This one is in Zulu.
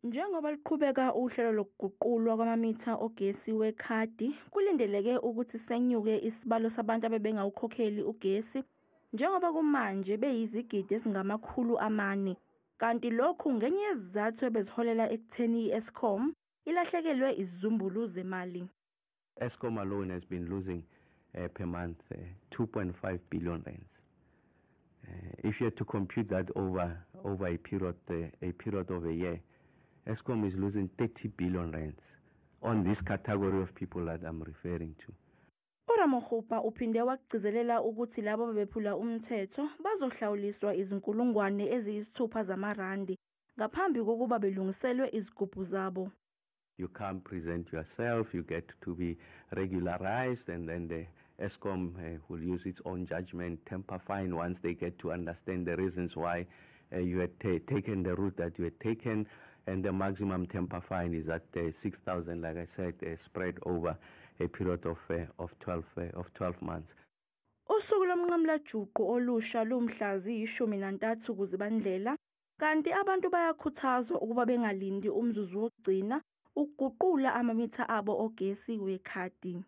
Njengoba liqhubeka uhlelo lokuguqulwa kwamamitha ogesi wekhadi, kulindeleke ukuthi senyuke isibalo sabantu abebengawukhokheli ugesi, njengoba kumanje beyizigidi ezingama-400, kanti lokhu ngenye yezizathu ebeziholela ekutheni i-Eskom ilahlekelwe izizumbulu zemali. Eskom alone has been losing per month 2.5 billion rands. If you had to compute that over a period of a year, Eskom is losing 30 billion rands on this category of people that I'm referring to. uRamokgopa uphinde wagcizelela ukuthi labo bebephula umthetho bazohlawuliswa izinkulungwane eziyisithupha zamarandi ngaphambi kokuba belungiselwe izigubhu zabo. You can't present yourself, you get to be regularized, and then the Eskom will use its own judgment, temper fine once they get to understand the reasons why you had taken the route that you had taken, and the maximum temper fine is at 6,000, like I said, spread over a period of 12 months. Usuku lomnqamulajuqu olusha lumhla ziyi-13 kuZibandlela, kanti abantu bayakhuthazwa ukuba bengalindi umzuzu wokugcina ukuguqula amamitha abo ogesi wekhadi.